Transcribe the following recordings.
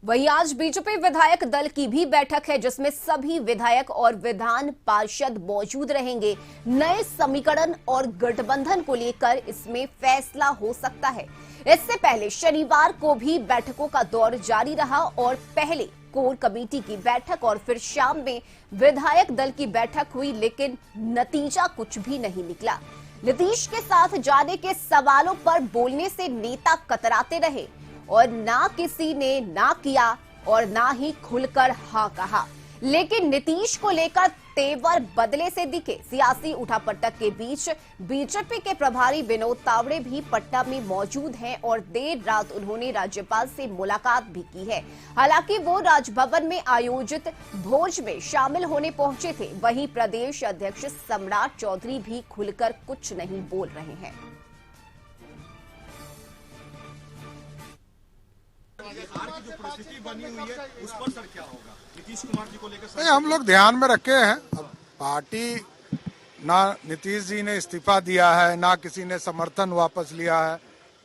वहीं आज बीजेपी विधायक दल की भी बैठक है जिसमें सभी विधायक और विधान पार्षद मौजूद रहेंगे। नए समीकरण और गठबंधन को लेकर इसमें फैसला हो सकता है। इससे पहले शनिवार को भी बैठकों का दौर जारी रहा और पहले कोर कमेटी की बैठक और फिर शाम में विधायक दल की बैठक हुई, लेकिन नतीजा कुछ भी नहीं निकला। नीतीश के साथ जाने के सवालों पर बोलने से नेता कतराते रहे और ना किसी ने ना किया और ना ही खुलकर हाँ कहा। लेकिन नीतीश को लेकर तेवर बदले से दिखे। सियासी उठापटक के बीच बीजेपी के प्रभारी विनोद तावड़े भी पटना में मौजूद हैं और देर रात उन्होंने राज्यपाल से मुलाकात भी की है। हालांकि वो राजभवन में आयोजित भोज में शामिल होने पहुंचे थे। वहीं प्रदेश अध्यक्ष सम्राट चौधरी भी खुलकर कुछ नहीं बोल रहे हैं। की जो परिस्थिति बनी हुई है उस पर सर क्या होगा? नीतीश कुमार जी को लेकर नहीं, हम लोग ध्यान में रखे हैं। अब पार्टी ना नीतीश जी ने इस्तीफा दिया है ना किसी ने समर्थन वापस लिया है,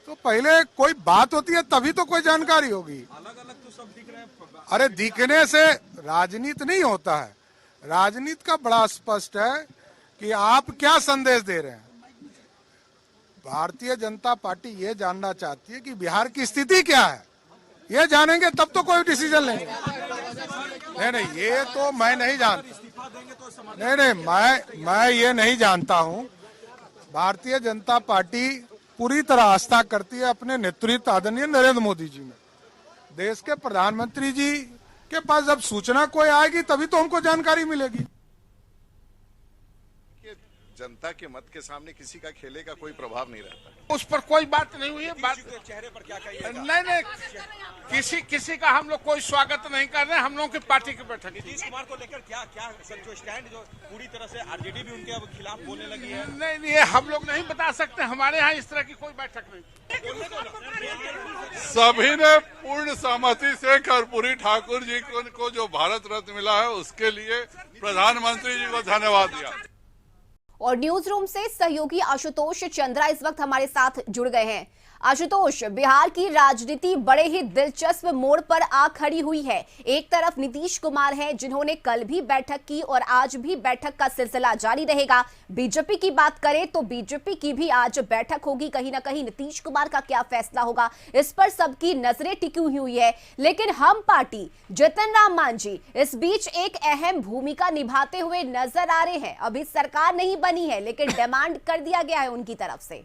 तो पहले कोई बात होती है तभी तो कोई जानकारी होगी। अलग अलग तो सब दिख रहे हैं। अरे दिखने से राजनीति नहीं होता है। राजनीति का बड़ा स्पष्ट है कि आप क्या संदेश दे रहे हैं। भारतीय जनता पार्टी ये जानना चाहती है कि बिहार की स्थिति क्या है। ये जानेंगे तब तो कोई डिसीजन लेंगे। नहीं, ये तो मैं नहीं जानता। नहीं, मैं ये नहीं जानता हूँ। भारतीय जनता पार्टी पूरी तरह आस्था करती है अपने नेतृत्व आदरणीय नरेंद्र मोदी जी में। देश के प्रधानमंत्री जी के पास जब सूचना कोई आएगी तभी तो हमको जानकारी मिलेगी। जनता के मत के सामने किसी का खेले का कोई प्रभाव नहीं रहता। उस पर कोई बात नहीं हुई है। बात चेहरे पर क्या कहिएगा? नहीं, किसी का हम लोग कोई स्वागत नहीं कर रहे हैं। हम लोगों की पार्टी की बैठक। नीतीश कुमार को लेकर क्या क्या सर जो स्टैंड जो पूरी तरह से आरजेडी भी उनके अब खिलाफ बोलने लगी है। नहीं, ये हम लोग नहीं बता सकते। हमारे यहाँ इस तरह की कोई बैठक नहीं। सभी ने पूर्ण सहमति से कर्पूरी ठाकुर जी को जो भारत रत्न मिला है उसके लिए प्रधानमंत्री जी को धन्यवाद दिया। और न्यूज रूम से सहयोगी आशुतोष चंद्रा इस वक्त हमारे साथ जुड़ गए हैं। आशुतोष, बिहार की राजनीति बड़े ही दिलचस्प मोड़ पर आ खड़ी हुई है। एक तरफ नीतीश कुमार हैं जिन्होंने कल भी बैठक की और आज भी बैठक का सिलसिला जारी रहेगा। बीजेपी की बात करें तो बीजेपी की भी आज बैठक होगी। कहीं ना कहीं नीतीश कुमार का क्या फैसला होगा इस पर सबकी नजरें टिकी हुई है। लेकिन हम पार्टी जीतन राम मांझी इस बीच एक अहम भूमिका निभाते हुए नजर आ रहे हैं। अभी सरकार नहीं बनी है लेकिन डिमांड कर दिया गया है उनकी तरफ से।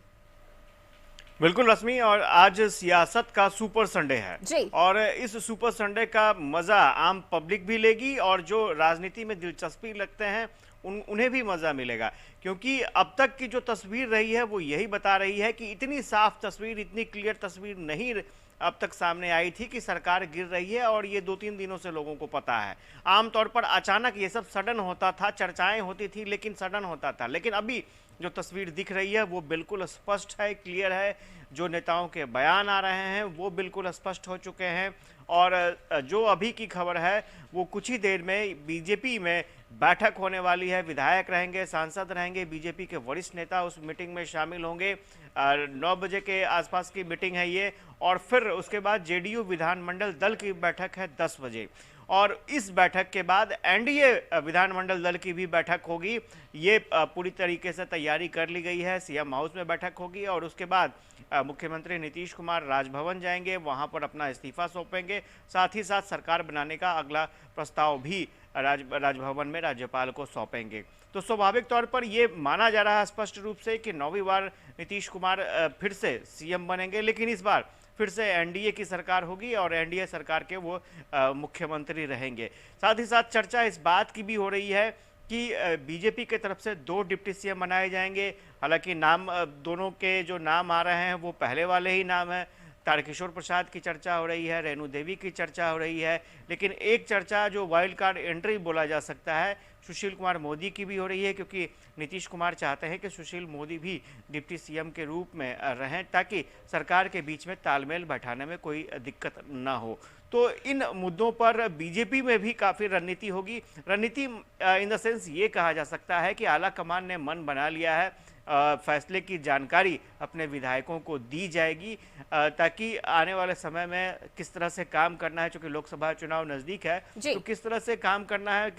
बिल्कुल रश्मि, और आज सियासत का सुपर संडे है जी। और इस सुपर संडे का मजा आम पब्लिक भी लेगी और जो राजनीति में दिलचस्पी लगते हैं उन्हें भी मजा मिलेगा। क्योंकि अब तक की जो तस्वीर रही है वो यही बता रही है कि इतनी साफ तस्वीर, इतनी क्लियर तस्वीर नहीं अब तक सामने आई थी कि सरकार गिर रही है। और ये 2-3 दिनों से लोगों को पता है। आमतौर पर अचानक ये सब सडन होता था, चर्चाएं होती थी लेकिन सडन होता था। लेकिन अभी जो तस्वीर दिख रही है वो बिल्कुल स्पष्ट है, क्लियर है। जो नेताओं के बयान आ रहे हैं वो बिल्कुल स्पष्ट हो चुके हैं। और जो अभी की खबर है वो कुछ ही देर में बीजेपी में बैठक होने वाली है। विधायक रहेंगे, सांसद रहेंगे, बीजेपी के वरिष्ठ नेता उस मीटिंग में शामिल होंगे। 9 बजे के आसपास की मीटिंग है ये। और फिर उसके बाद जेडीयू विधानमंडल दल की बैठक है 10 बजे। और इस बैठक के बाद एनडीए विधानमंडल दल की भी बैठक होगी। ये पूरी तरीके से तैयारी कर ली गई है। सीएम हाउस में बैठक होगी और उसके बाद मुख्यमंत्री नीतीश कुमार राजभवन जाएंगे, वहां पर अपना इस्तीफा सौंपेंगे। साथ ही साथ सरकार बनाने का अगला प्रस्ताव भी राजभवन में राज्यपाल को सौंपेंगे। तो स्वाभाविक तौर पर यह माना जा रहा है स्पष्ट रूप से कि 9वीं बार नीतीश कुमार फिर से सीएम बनेंगे। लेकिन इस बार फिर से एनडीए की सरकार होगी और एनडीए सरकार के वो मुख्यमंत्री रहेंगे। साथ ही साथ चर्चा इस बात की भी हो रही है कि बीजेपी की तरफ से 2 डिप्टी सीएम बनाए जाएंगे। हालांकि नाम दोनों के जो नाम आ रहे हैं वो पहले वाले ही नाम है। तारकिशोर प्रसाद की चर्चा हो रही है, रेणु देवी की चर्चा हो रही है। लेकिन एक चर्चा जो वाइल्ड कार्ड एंट्री बोला जा सकता है सुशील कुमार मोदी की भी हो रही है, क्योंकि नीतीश कुमार चाहते हैं कि सुशील मोदी भी डिप्टी सीएम के रूप में रहें ताकि सरकार के बीच में तालमेल बैठाने में कोई दिक्कत ना हो। तो इन मुद्दों पर बीजेपी में भी काफ़ी रणनीति होगी। रणनीति इन द सेंस ये कहा जा सकता है कि आला कमान ने मन बना लिया है फैसले की जानकारी अपने विधायकों को दी जाएगी, ताकि आने वाले समय में किस तरह से काम करना है, चूंकि लोकसभा चुनाव नजदीक है, तो किस तरह से काम करना है,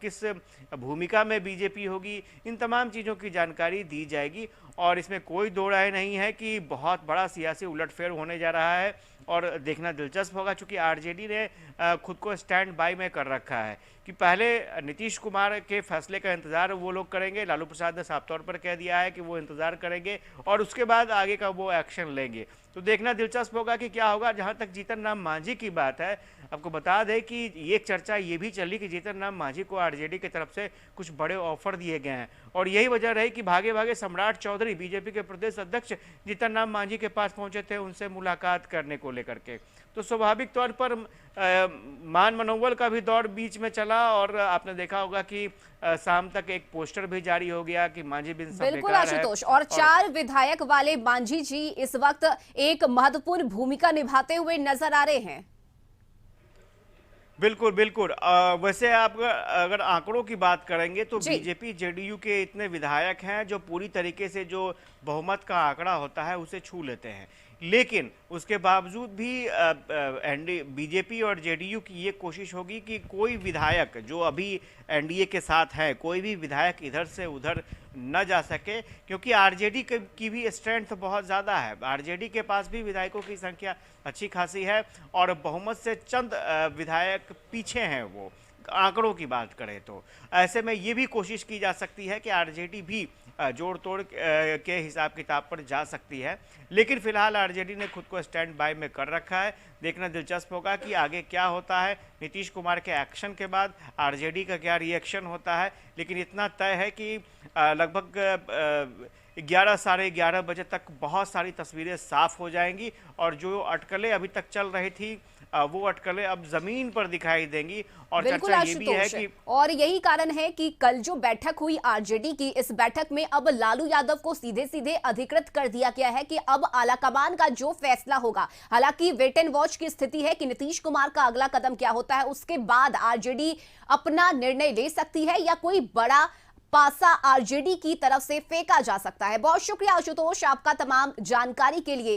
किस भूमिका में बीजेपी होगी, इन तमाम चीज़ों की जानकारी दी जाएगी। और इसमें कोई दो राय नहीं है कि बहुत बड़ा सियासी उलटफेर होने जा रहा है और देखना दिलचस्प होगा, चूंकि आरजेडी ने खुद को स्टैंड बाय में कर रखा है कि पहले नीतीश कुमार के फैसले का इंतजार वो लोग करेंगे। लालू प्रसाद ने साफ तौर पर कह दिया है कि वो इंतजार करेंगे और उसके बाद आगे का वो एक्शन लेंगे। तो देखना दिलचस्प होगा कि क्या होगा। जहां तक जीतन राम मांझी की बात है, आपको बता दें कि एक चर्चा ये भी चली कि जीतन राम मांझी को आरजेडी की तरफ से कुछ बड़े ऑफर दिए गए हैं और यही वजह रही कि भागे भागे सम्राट चौधरी बीजेपी के प्रदेश अध्यक्ष जीतन राम मांझी के पास पहुंचे थे उनसे मुलाकात करने को लेकर के। तो स्वाभाविक तौर पर मान मनोबल का भी दौर बीच में चला और आपने देखा होगा कि शाम तक एक पोस्टर भी जारी हो गया कि मांझी बिन सब बिल्कुल बेकार है। आशुतोष, और 4 विधायक वाले मांझी जी इस वक्त एक महत्वपूर्ण भूमिका निभाते हुए नजर आ रहे हैं। बिल्कुल बिल्कुल। वैसे आप अगर आंकड़ों की बात करेंगे तो बीजेपी जेडीयू के इतने विधायक हैं जो पूरी तरीके से जो बहुमत का आंकड़ा होता है उसे छू लेते हैं, लेकिन उसके बावजूद भी बीजेपी और जेडीयू की ये कोशिश होगी कि कोई विधायक जो अभी एनडीए के साथ है, कोई भी विधायक इधर से उधर न जा सके, क्योंकि आरजेडी की भी स्ट्रेंथ बहुत ज़्यादा है। आरजेडी के पास भी विधायकों की संख्या अच्छी खासी है और बहुमत से चंद विधायक पीछे हैं वो आंकड़ों की बात करें तो। ऐसे में ये भी कोशिश की जा सकती है कि आरजेडी भी जोड़ तोड़ के हिसाब किताब पर जा सकती है, लेकिन फिलहाल आरजेडी ने खुद को स्टैंड बाय में कर रखा है। देखना दिलचस्प होगा कि आगे क्या होता है। नीतीश कुमार के एक्शन के बाद आरजेडी का क्या रिएक्शन होता है, लेकिन इतना तय है कि लगभग 11 साढ़े 11 बजे तक बहुत सारी तस्वीरें साफ हो जाएंगी और जो अटकलें अभी तक चल रही थी वो अटकलें अब जमीन पर दिखाई देंगी। और चर्चा ये भी है कि और यही कारण है कि कल जो बैठक हुई आरजेडी की, इस बैठक में अब लालू यादव को सीधे सीधे अधिकृत कर दिया गया है कि अब आलाकमान का जो फैसला होगा, हालांकि वेट एंड वॉच की स्थिति है कि नीतीश कुमार का अगला कदम क्या होता है, उसके बाद आरजेडी अपना निर्णय ले सकती है या कोई बड़ा पासा आरजेडी की तरफ से फेंका जा सकता है। बहुत शुक्रिया आशुतोष आपका तमाम जानकारी के लिए।